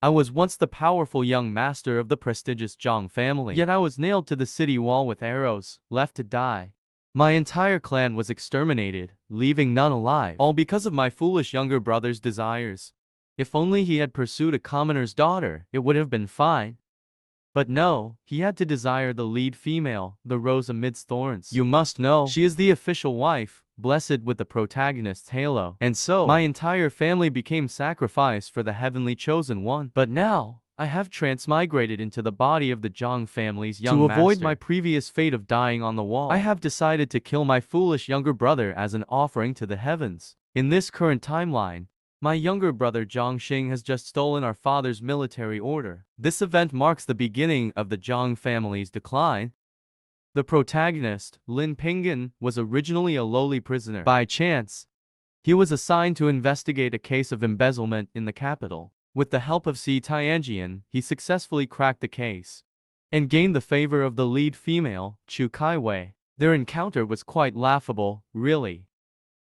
I was once the powerful young master of the prestigious Giang family, yet I was nailed to the city wall with arrows, left to die. My entire clan was exterminated, leaving none alive, all because of my foolish younger brother's desires. If only he had pursued a commoner's daughter, it would have been fine. But no, he had to desire the lead female, the rose amidst thorns. You must know, she is the official wife, blessed with the protagonist's halo. And so, my entire family became sacrificed for the heavenly chosen one. But now, I have transmigrated into the body of the Zhang family's young master. To avoid my previous fate of dying on the wall, I have decided to kill my foolish younger brother as an offering to the heavens. In this current timeline, my younger brother Jiang has just stolen our father's military order. This event marks the beginning of the Jiang family's decline. The protagonist, Lin Pinggan, was originally a lowly prisoner. By chance, he was assigned to investigate a case of embezzlement in the capital. With the help of Si Tianjian, he successfully cracked the case and gained the favor of the lead female, Chu Kaiwei. Their encounter was quite laughable, really.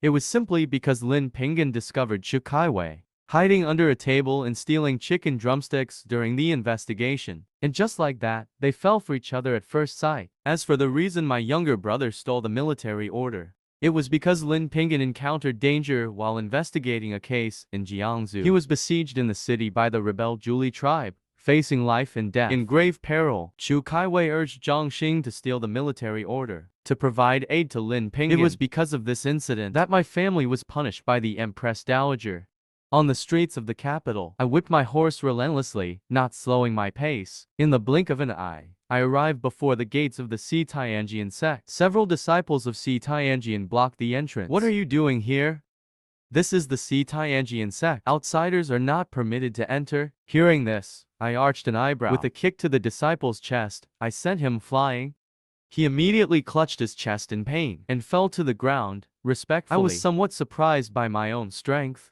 It was simply because Lin Pinggan discovered Chu Kaiwei hiding under a table and stealing chicken drumsticks during the investigation. And just like that, they fell for each other at first sight. As for the reason my younger brother stole the military order, it was because Lin Pinggan encountered danger while investigating a case in Jiangsu. He was besieged in the city by the rebel Zhuli tribe, facing life and death. In grave peril, Chu Kaiwei urged Jiang to steal the military order to provide aid to Lin Pinggan. It was because of this incident that my family was punished by the Empress Dowager. On the streets of the capital, I whipped my horse relentlessly, not slowing my pace. In the blink of an eye, I arrived before the gates of the Si Tianjian sect. Several disciples of Si Tianjian blocked the entrance. What are you doing here? This is the Si Tianjian sect. Outsiders are not permitted to enter. Hearing this, I arched an eyebrow. With a kick to the disciple's chest, I sent him flying. He immediately clutched his chest in pain and fell to the ground, respectfully. I was somewhat surprised by my own strength.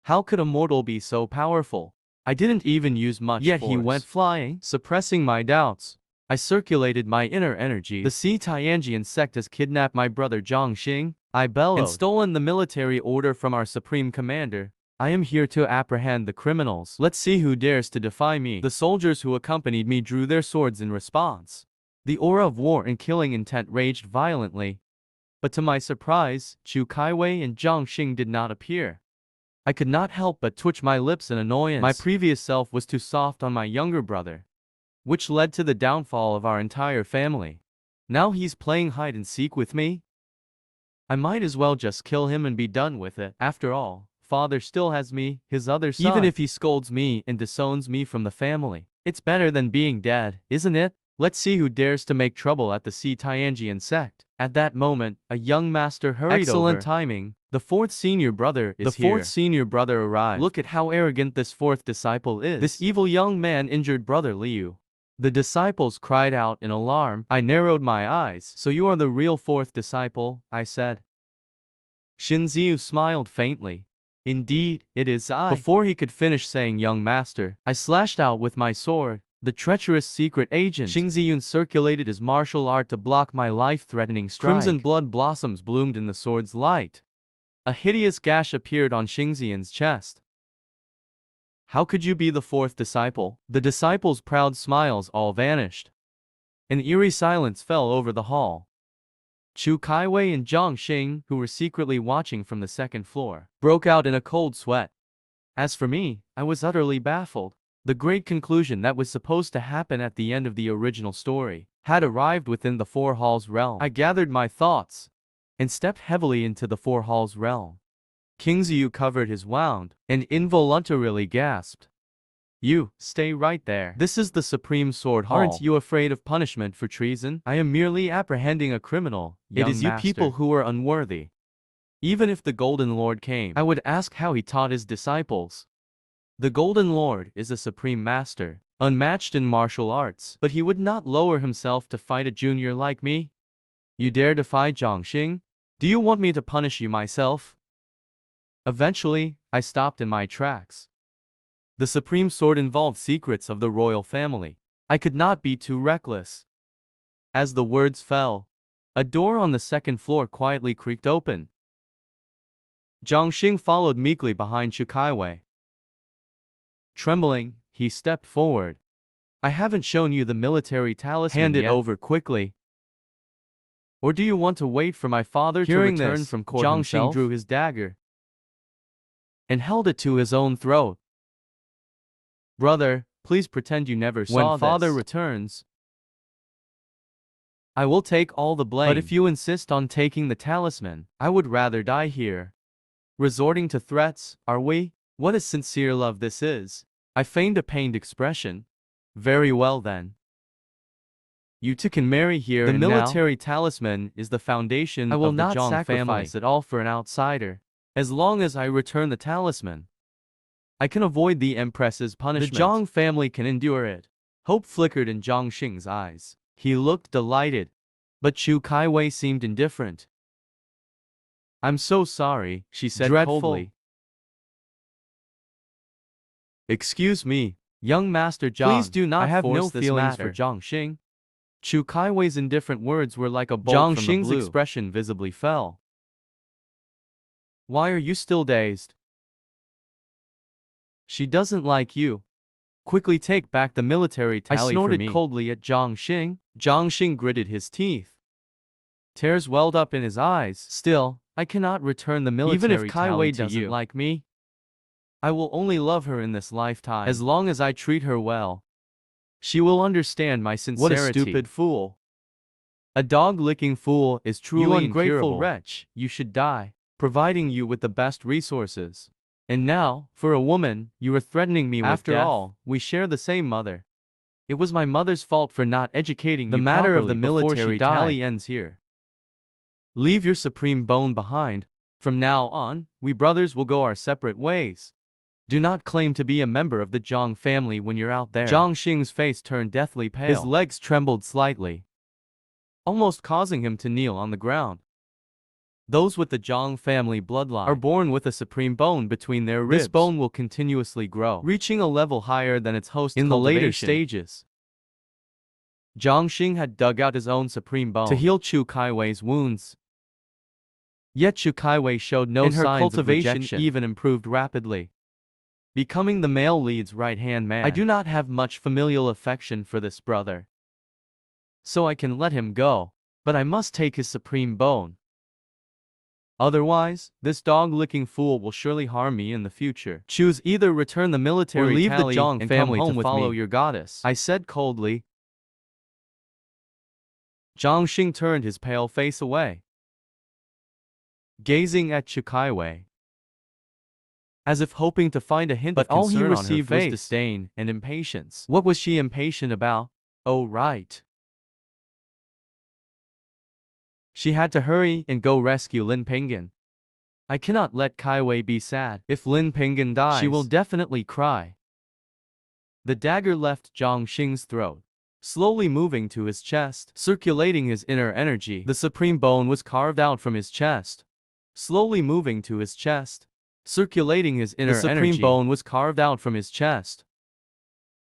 How could a mortal be so powerful? I didn't even use much force. Yet he went flying, suppressing my doubts. I circulated my inner energy. The Si Tianjian sect has kidnapped my brother Jiang, I bellowed, and stolen the military order from our supreme commander. I am here to apprehend the criminals. Let's see who dares to defy me. The soldiers who accompanied me drew their swords in response. The aura of war and killing intent raged violently. But to my surprise, Chu Kaiwei and Jiang did not appear. I could not help but twitch my lips in annoyance. My previous self was too soft on my younger brother, which led to the downfall of our entire family. Now he's playing hide and seek with me? I might as well just kill him and be done with it. After all, father still has me, his other son. Even if he scolds me and disowns me from the family, it's better than being dead, isn't it? Let's see who dares to make trouble at the Si Tianjian sect. At that moment, a young master hurried over. Excellent timing. The fourth senior brother is here. The fourth senior brother arrived. Look at how arrogant this fourth disciple is. This evil young man injured brother Liu. The disciples cried out in alarm. I narrowed my eyes. So you are the real fourth disciple, I said. Xinziu smiled faintly. Indeed, it is I. Before he could finish saying young master, I slashed out with my sword. The treacherous secret agent Xingziyun circulated his martial art to block my life-threatening strike. Crimson blood blossoms bloomed in the sword's light. A hideous gash appeared on Xingziyun's chest. How could you be the fourth disciple? The disciples' proud smiles all vanished. An eerie silence fell over the hall. Chu Kaiwei and Jiang, who were secretly watching from the second floor, broke out in a cold sweat. As for me, I was utterly baffled. The great conclusion that was supposed to happen at the end of the original story had arrived within the Four Halls realm. I gathered my thoughts and stepped heavily into the Four Halls realm. Xingziu covered his wound and involuntarily gasped. You, stay right there. This is the Supreme Sword Hall. Aren't you afraid of punishment for treason? I am merely apprehending a criminal, young master. It is you people who are unworthy. Even if the Golden Lord came, I would ask how he taught his disciples. The Golden Lord is a supreme master, unmatched in martial arts, but he would not lower himself to fight a junior like me. You dare defy Jiang? Do you want me to punish you myself? Eventually, I stopped in my tracks. The supreme sword involved secrets of the royal family. I could not be too reckless. As the words fell, a door on the second floor quietly creaked open. Jiang followed meekly behind Chu Kaiwei. Trembling, he stepped forward. I haven't shown you the military talisman Hand it yet. over quickly. Or do you want to wait for my father to return from court Jiang himself? drew his dagger and held it to his own throat. Brother, please pretend you never saw this. When father returns, I will take all the blame. but if you insist on taking the talisman, I would rather die here. Resorting to threats, are we? what a sincere love this is. I feigned a pained expression. Very well then. You two can marry here The and military now. Talisman is the foundation I will of the not Giang sacrifice family. it all for an outsider. As long as I return the talisman, I can avoid the Empress's punishment. The Giang family can endure it. Hope flickered in Jiang Xing's eyes. He looked delighted, but Chu Kaiwei seemed indifferent. I'm so sorry, she said coldly. Excuse me, young Master Jiang. Please do not I have force no this feelings matter. for Jiang Xing. Chu Kaiwei's indifferent words were like a bolt Jiang from Xing's the blue. expression visibly fell. Why are you still dazed? She doesn't like you. Quickly take back the military tally I snorted for me. coldly at Jiang Xing. Jiang Xing gritted his teeth. Tears welled up in his eyes. Still, I cannot return the military Even if tally Kaiwei to doesn't you. like me, I will only love her in this lifetime. As long as I treat her well, she will understand my sincerity. What a stupid fool. A dog-licking fool is truly You ungrateful incurable. wretch, you should die. Providing you with the best resources. And now, for a woman, you are threatening me with After death. all, We share the same mother. It was my mother's fault for not educating The you matter of properly the before military she died. tally ends here. Leave your supreme bone behind. From now on, we brothers will go our separate ways. Do not claim to be a member of the Jiang family when you're out there. Jiang Xing's face turned deathly pale. His legs trembled slightly, almost causing him to kneel on the ground. Those with the Jiang family bloodline are born with a supreme bone between their ribs. This bone will continuously grow, reaching a level higher than its host In the later cultivation. stages. Jiang Xing had dug out his own supreme bone to heal Chu Kaiwei's wounds. Yet Chu Kaiwei showed no And her signs cultivation of rejection, even improved rapidly, becoming the male lead's right-hand man. I do not have much familial affection for this brother, so I can let him go, but I must take his supreme bone. Otherwise, this dog-licking fool will surely harm me in the future. Choose either return the military Or leave the tally Jiang and family come home to with follow me. your goddess. I said coldly. Jiang Xing turned his pale face away, gazing at Chu Kaiwei, as if hoping to find a hint But of all he concern on her received was face. disdain and impatience. What was she impatient about? Oh, right. She had to hurry and go rescue Lin Pinggan. I cannot let Kaiwei be sad. If Lin Pinggan dies, she will definitely cry. The dagger left Jiang Xing's throat, slowly moving to his chest, circulating his inner energy. The supreme bone was carved out from his chest, slowly moving to his chest, circulating his inner energy. The supreme bone was carved out from his chest.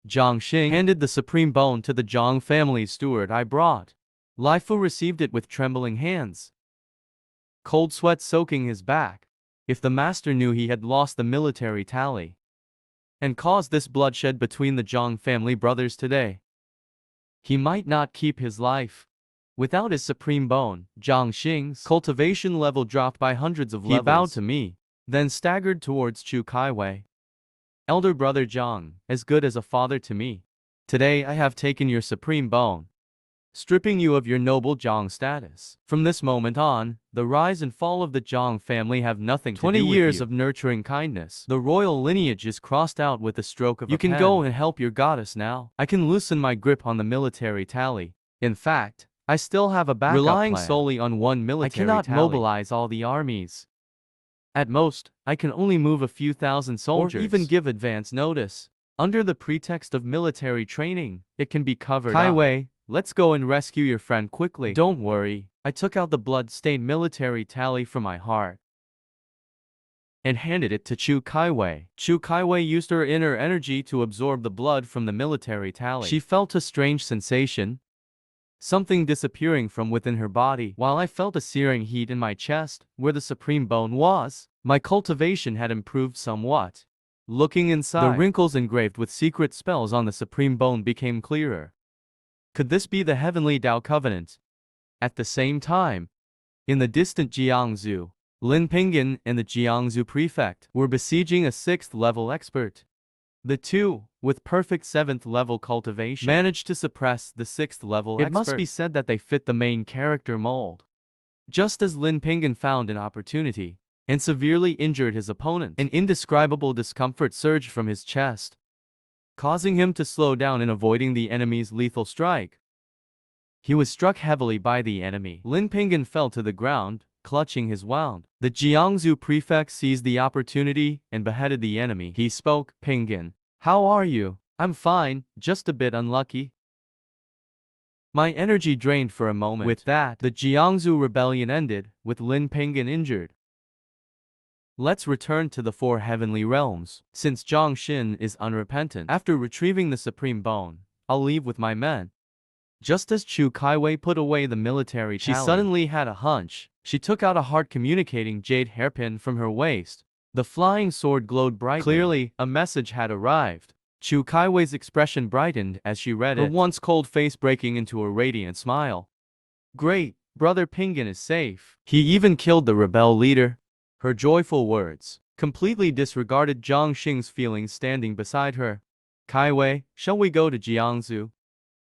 Jiang Xing handed the supreme bone to the Jiang family steward I brought. Lai Fu received it with trembling hands, cold sweat soaking his back. If the master knew he had lost the military tally and caused this bloodshed between the Jiang family brothers today, he might not keep his life. Without his supreme bone, Jiang Xing's cultivation level dropped by hundreds of levels. He bowed to me, then staggered towards Chu Kaiwei. Elder brother Jiang, as good as a father to me. Today I have taken your supreme bone, stripping you of your noble Jiang status. From this moment on, the rise and fall of the Jiang family have nothing to do with you. 20 years of nurturing kindness. The royal lineage is crossed out with the stroke of a pen. You can go and help your goddess now. I can loosen my grip on the military tally. In fact, I still have a backup Relying plan. solely on one military I cannot tally. mobilize all the armies. At most, I can only move a few thousand soldiers, or even give advance notice. Under the pretext of military training, it can be covered up. Kaiwei, let's go and rescue your friend quickly. Don't worry, I took out the blood-stained military tally from my heart and handed it to Chu Kaiwei. Chu Kaiwei used her inner energy to absorb the blood from the military tally. She felt a strange sensation, something disappearing from within her body, while I felt a searing heat in my chest, where the supreme bone was. My cultivation had improved somewhat. Looking inside, the wrinkles engraved with secret spells on the supreme bone became clearer. Could this be the heavenly Tao covenant? At the same time, in the distant Jiangsu, Lin Pingyan and the Jiangsu prefect were besieging a 6th-level expert. The two, with perfect 7th-level cultivation, managed to suppress the 6th-level expert. It must be said that they fit the main character mold. Just as Lin Pingyan found an opportunity and severely injured his opponent, an indescribable discomfort surged from his chest, causing him to slow down in avoiding the enemy's lethal strike. He was struck heavily by the enemy. Lin Pingyan fell to the ground, clutching his wound. The Jiangsu prefect seized the opportunity and beheaded the enemy. He spoke, "Pingyan, how are you?" "I'm fine, just a bit unlucky." My energy drained for a moment. With that, the Jiangsu rebellion ended, with Lin Pingyan injured. Let's return to the 4 heavenly realms. Since Zhang Xin is unrepentant, after retrieving the supreme bone, I'll leave with my men. Just as Chu Kaiwei put away the military tally, she suddenly had a hunch. She took out a heart-communicating jade hairpin from her waist. The flying sword glowed brightly. Clearly, a message had arrived. Chu Kaiwei's expression brightened as she read it, her once cold face breaking into a radiant smile. "Great, Brother Pingyan is safe. He even killed the rebel leader." Her joyful words completely disregarded Zhang Xing's feelings standing beside her. "Kaiwei, shall we go to Jiangsu?"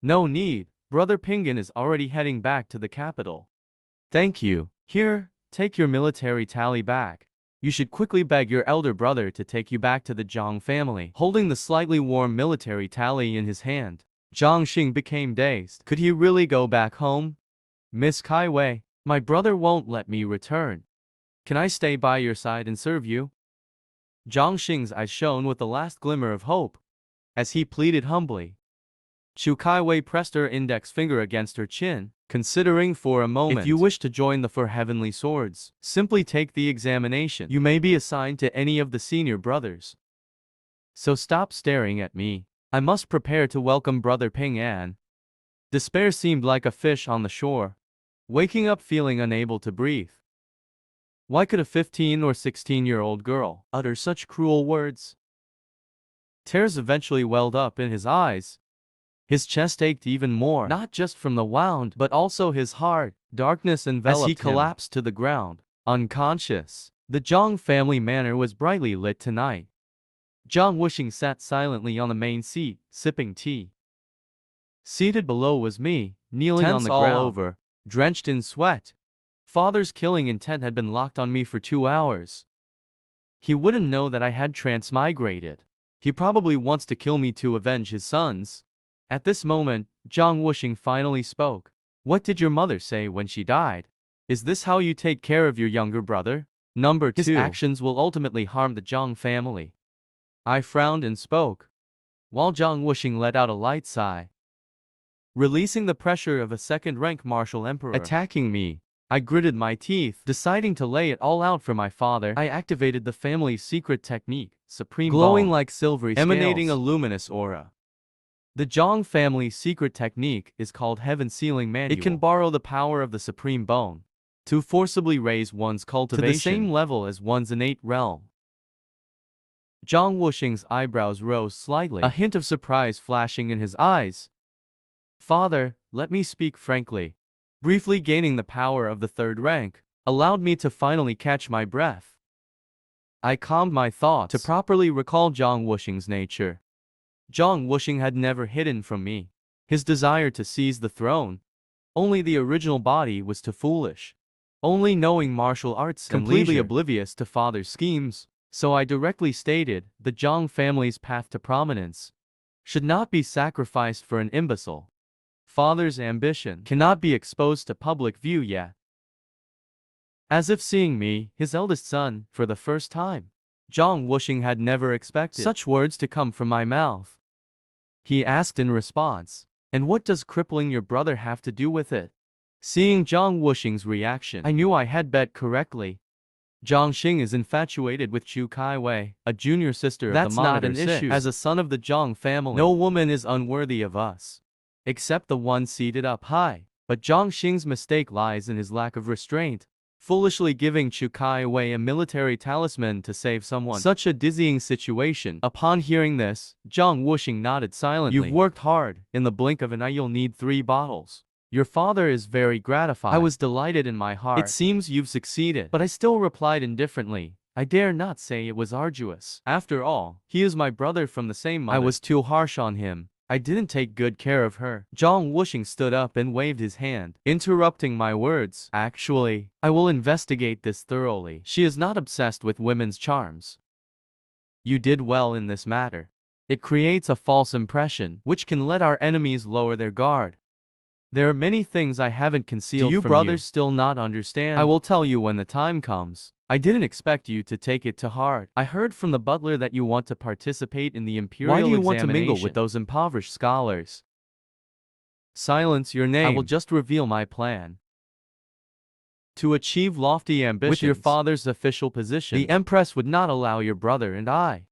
"No need. Brother Pingyan is already heading back to the capital." "Thank you. Here, take your military tally back. You should quickly beg your elder brother to take you back to the Giang family." Holding the slightly warm military tally in his hand, Zhang Xing became dazed. Could he really go back home? "Miss Kaiwei, my brother won't let me return. Can I stay by your side and serve you?" Zhang Xing's eyes shone with the last glimmer of hope as he pleaded humbly. Chu Kaiwei pressed her index finger against her chin, considering for a moment. "If you wish to join the 4 heavenly swords, simply take the examination. You may be assigned to any of the senior brothers. So stop staring at me. I must prepare to welcome Brother Ping An." Despair seemed like a fish on the shore, waking up feeling unable to breathe. Why could a 15 or 16-year-old girl utter such cruel words? Tears eventually welled up in his eyes. His chest ached even more, not just from the wound, but also his heart. Darkness enveloped him as he collapsed to the ground, unconscious. The Zhang family manor was brightly lit tonight. Zhang Wuxing sat silently on the main seat, sipping tea. Seated below was me, kneeling on the ground, all over, drenched in sweat. Father's killing intent had been locked on me for 2 hours. He wouldn't know that I had transmigrated. He probably wants to kill me to avenge his sons. At this moment, Zhang Wuxing finally spoke. "What did your mother say when she died? Is this how you take care of your younger brother? Number 2. His actions will ultimately harm the Zhang family." I frowned and spoke, while Zhang Wuxing let out a light sigh. Releasing the pressure of a 2nd-rank martial emperor attacking me, I gritted my teeth. Deciding to lay it all out for my father, I activated the family's secret technique, Supreme glowing Bone, like silvery emanating scales, a luminous aura. The Zhang family's secret technique is called Heaven Sealing Manual. It can borrow the power of the Supreme Bone to forcibly raise one's cultivation to the same level as one's innate realm. Zhang Wuxing's eyebrows rose slightly, a hint of surprise flashing in his eyes. "Father, let me speak frankly." Briefly gaining the power of the 3rd rank allowed me to finally catch my breath. I calmed my thoughts to properly recall Zhang Wuxing's nature. Zhang Wuxing had never hidden from me his desire to seize the throne. Only the original body was too foolish, only knowing martial arts, completely oblivious to father's schemes. So I directly stated, the Zhang family's path to prominence should not be sacrificed for an imbecile. Father's ambition cannot be exposed to public view yet. As if seeing me, his eldest son, for the first time, Zhang Wuxing had never expected such words to come from my mouth. He asked in response, "And what does crippling your brother have to do with it?" Seeing Zhang Wuxing's reaction, I knew I had bet correctly. Zhang Xing is infatuated with Chu Kaiwei, a junior sister of the Monitor 6. That's not an issue. As a son of the Zhang family, no woman is unworthy of us, except the one seated up high. But Zhang Xing's mistake lies in his lack of restraint. foolishly giving Chu Kai-wei a military talisman to save someone. Such a dizzying situation. Upon hearing this, Zhang Wuxing nodded silently. You've worked hard. In the blink of an eye you'll need 3 bottles. Your father is very gratified. I was delighted in my heart. It seems you've succeeded. But I still replied indifferently. I dare not say it was arduous. After all, he is my brother from the same mother. I was too harsh on him. I didn't take good care of her. Zhang Wuxing stood up and waved his hand, interrupting my words. Actually, I will investigate this thoroughly. She is not obsessed with women's charms. You did well in this matter. It creates a false impression, which can let our enemies lower their guard. There are many things I haven't concealed from you. Do you brothers still not understand? I will tell you when the time comes. I didn't expect you to take it to heart. I heard from the butler that you want to participate in the imperial examination. Why do you want to mingle with those impoverished scholars? Silence your name. I will just reveal my plan. To achieve lofty ambitions with your father's official position, the Empress would not allow your brother and I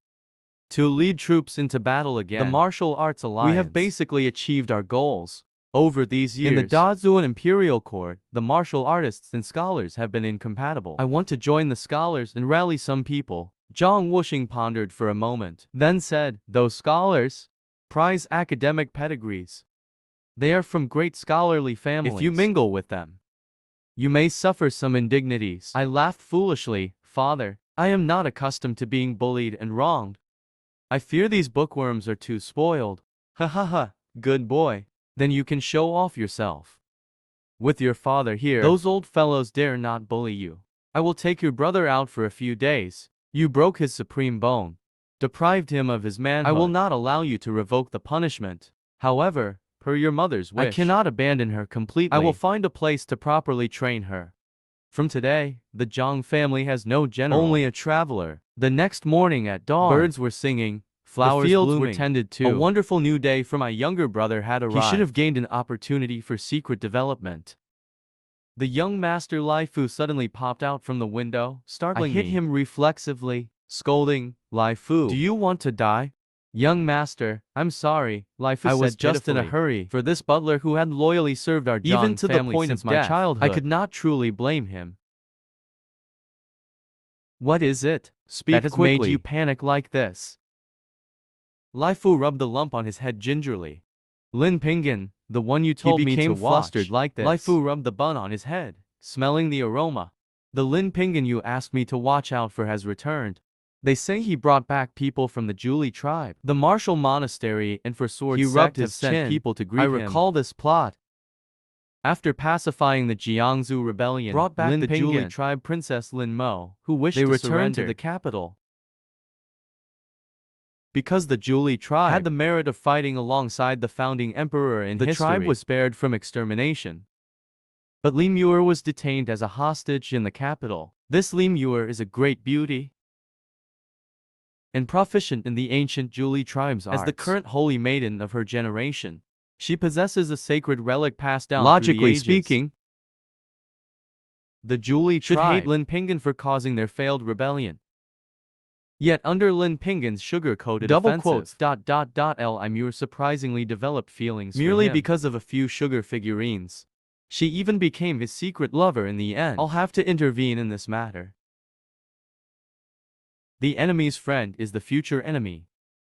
to lead troops into battle again. The martial arts alliance. We have basically achieved our goals. Over these years, in the Dazuan Imperial Court, the martial artists and scholars have been incompatible. I want to join the scholars and rally some people. Zhang Wuxing pondered for a moment, then said, those scholars prize academic pedigrees. They are from great scholarly families. If you mingle with them, you may suffer some indignities. I laughed foolishly. Father, I am not accustomed to being bullied and wronged. I fear these bookworms are too spoiled. Ha ha ha, good boy. Then you can show off yourself. With your father here, those old fellows dare not bully you. I will take your brother out for a few days. You broke his supreme bone, deprived him of his manhood. I will not allow you to revoke the punishment. However, per your mother's wish, I cannot abandon her completely. I will find a place to properly train her. From today, the Giang family has no general, only a traveler. The next morning at dawn, birds were singing. Flowers blooming. Were tended to. A wonderful new day for my younger brother had arrived. He should have gained an opportunity for secret development. The young master Lai Fu suddenly popped out from the window, startling me. I hit him reflexively, scolding, Lai Fu, do you want to die? Young master, I'm sorry, Lai Fu said. I was just in a hurry. For this butler who had loyally served our Jiang even to the point of my childhood, I could not truly blame him. What is it? Speak that has quickly. Made you panic like this? Lai Fu rubbed the lump on his head gingerly. Lin Pinggan, the one you told me to watch. He became flustered like this. Lai Fu rubbed the bun on his head, smelling the aroma. The Lin Pinggan you asked me to watch out for has returned. They say he brought back people from the Zhuli tribe, the martial monastery, and for swords sect have sent people to greet him. I recall this plot. After pacifying the Jiangsu rebellion, brought back the Zhuli tribe princess Lin Mo, who wished to return to the capital. Because the Zhuli tribe had the merit of fighting alongside the founding emperor in history, the tribe was spared from extermination. But Li Muir was detained as a hostage in the capital. This Li Muir is a great beauty and proficient in the ancient Zhuli tribe's arts. As the current holy maiden of her generation, she possesses a sacred relic passed down through the ages. Logically speaking, the Zhuli should hate Lin Pinggan for causing their failed rebellion. Yet under Lin Pinggan's sugar-coated offensive Li Muir surprisingly developed feelings merely because of a few sugar figurines. She even became his secret lover in the end. I'll have to intervene in this matter. The enemy's friend is the future enemy.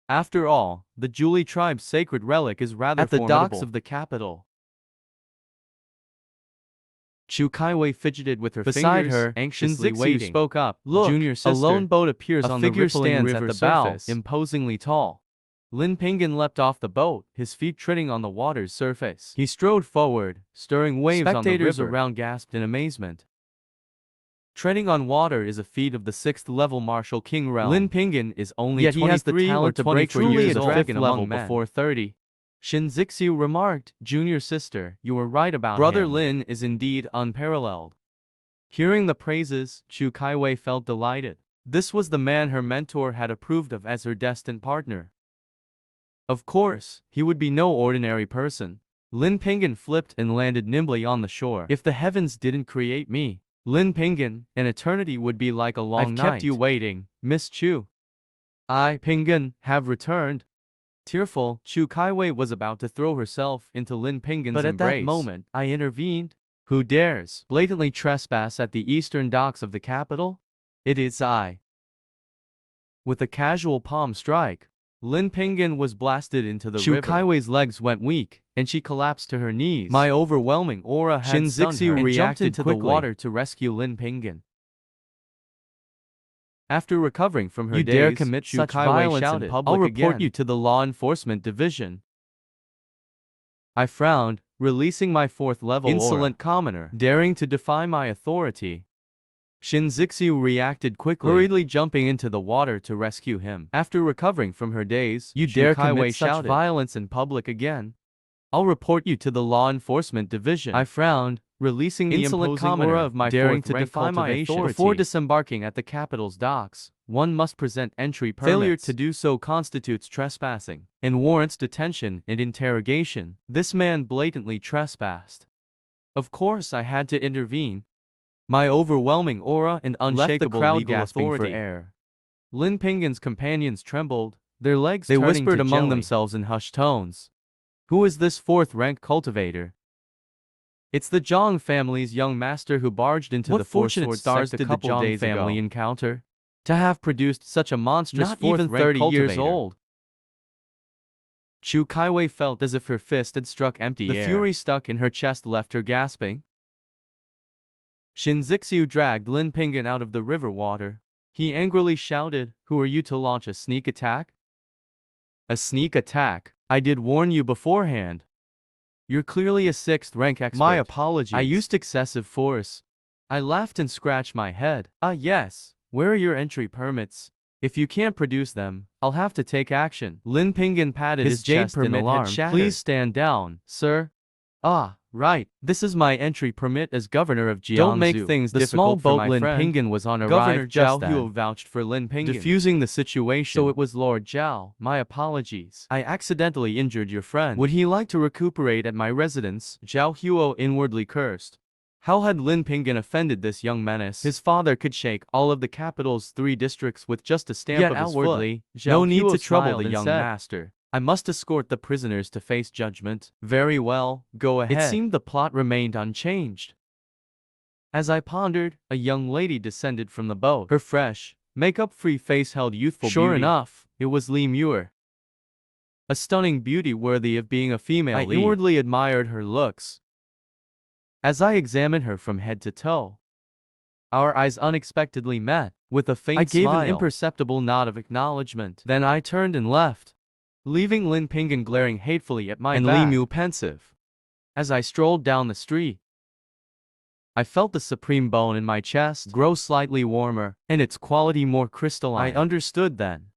After all, the Zhuli tribe's sacred relic is rather formidable. At the docks of the capital, Chu Kai-wei fidgeted with her beside fingers, her, anxiously waiting. Spoke up. Look, junior sister, a lone boat appears on the rippling river surface, imposingly tall. Lin Pinggan leapt off the boat, his feet treading on the water's surface. He strode forward, stirring waves on the river. Spectators around gasped in amazement. Treading on water is a feat of the 6th-level martial king realm. Lin Pinggan is only 23 he has the talent to break truly years old level before 30. Shin Zixiu remarked, junior sister, you were right about Brother Lin is indeed unparalleled. Hearing the praises, Chu Kai-wei felt delighted. This was the man her mentor had approved of as her destined partner. Of course, he would be no ordinary person. Lin Pinggan flipped and landed nimbly on the shore. If the heavens didn't create me, Lin Pinggan, an eternity would be like a long night. I've kept you waiting, Miss Chu. I, Pinggan, have returned. Tearful, Chu Kai-wei was about to throw herself into Lin Pinggan's embrace. But at that moment, I intervened. Who dares blatantly trespass at the eastern docks of the capital? It is I. With a casual palm strike, Lin Pinggan was blasted into the river. Kaiwei's legs went weak, and she collapsed to her knees. My overwhelming aura had stunned her and jumped into the water to rescue Lin Pinggan. After recovering from her daze, you dare commit such violence in public I'll report you to the law enforcement division. I frowned, releasing my fourth-level insolent commoner, daring to defy my authority. Shinzixu reacted quickly, hurriedly jumping into the water to rescue him. After recovering from her daze, you dare commit such violence in public again? I'll report you to the law enforcement division. I frowned, releasing the insolent commoner of my daring to defy my authority. Before disembarking at the capital's docks, one must present entry permits. Failure to do so constitutes trespassing and warrants detention and interrogation. This man blatantly trespassed. Of course I had to intervene. My overwhelming aura and unshakable legal authority. For air. Lin Pinggan's companions trembled, their legs turning to jelly. They whispered among themselves in hushed tones. Who is this fourth-rank cultivator? It's the Giang family's young master who barged into the fortunate stars did the Giang family encounter to have produced such a monstrous not even 30 years old. Chu Kaiwei felt as if her fist had struck empty air. The fury stuck in her chest left her gasping. Shinzixu dragged Lin Pinggan out of the river water. He angrily shouted, "Who are you to launch a sneak attack?" A sneak attack? I did warn you beforehand. You're clearly a sixth-rank expert. My apologies. I used excessive force. I laughed and scratched my head. Yes. Where are your entry permits? If you can't produce them, I'll have to take action. Lin Pinggan patted his chest in alarm. Please stand down, sir. Right. This is my entry permit as governor of Jiangsu. Don't make things difficult for my friend. The small boat Lin Pinggan was on Governor Zhao Huo vouched for Lin Pinggan, diffusing the situation. So it was Lord Zhao. My apologies. I accidentally injured your friend. Would he like to recuperate at my residence? Zhao Huo inwardly cursed. How had Lin Pinggan offended this young menace? His father could shake all of the capital's 3 districts with just a stamp of his outwardly, foot. No need to trouble the young master. I must escort the prisoners to face judgment. Very well, go ahead. It seemed the plot remained unchanged. As I pondered, a young lady descended from the boat. Her fresh, makeup-free face held youthful beauty. Sure enough, it was Li Muir. A stunning beauty worthy of being a female lead. I inwardly admired her looks. As I examined her from head to toe, our eyes unexpectedly met. With a faint smile, I gave an imperceptible nod of acknowledgement. Then I turned and left, leaving Lin Pinggan glaring hatefully at my back, and Li Mu pensive. As I strolled down the street, I felt the supreme bone in my chest grow slightly warmer, and its quality more crystalline. I understood then.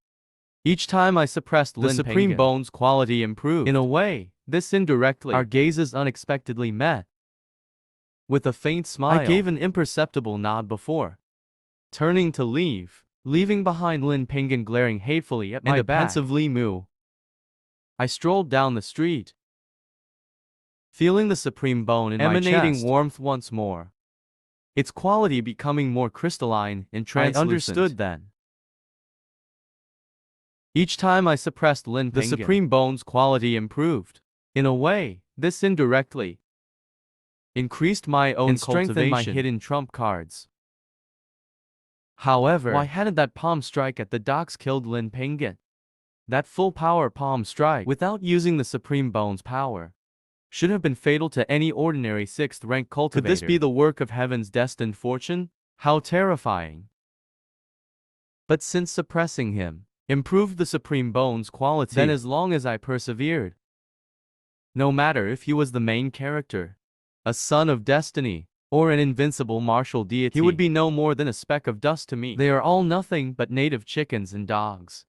Each time I suppressed Lin Pinggan, the supreme bone's quality improved. In a way, this indirectly, our gazes unexpectedly met. With a faint smile, I gave an imperceptible nod before turning to leave, leaving behind Lin Pinggan glaring hatefully at my back, and a pensive Li Mu. I strolled down the street, feeling the supreme bone in my chest, emanating warmth once more, its quality becoming more crystalline and translucent. I understood then. Each time I suppressed Lin Pinggan, the supreme bone's quality improved. In a way, this indirectly increased my own and strengthened my hidden trump cards. However, why hadn't that palm strike at the docks killed Lin Pinggan? That full-power palm strike, without using the supreme bone's power, should have been fatal to any ordinary sixth-rank cultivator. Could this be the work of heaven's destined fortune? How terrifying. But since suppressing him improved the supreme bone's quality, then as long as I persevered, no matter if he was the main character, a son of destiny, or an invincible martial deity, he would be no more than a speck of dust to me. They are all nothing but native chickens and dogs.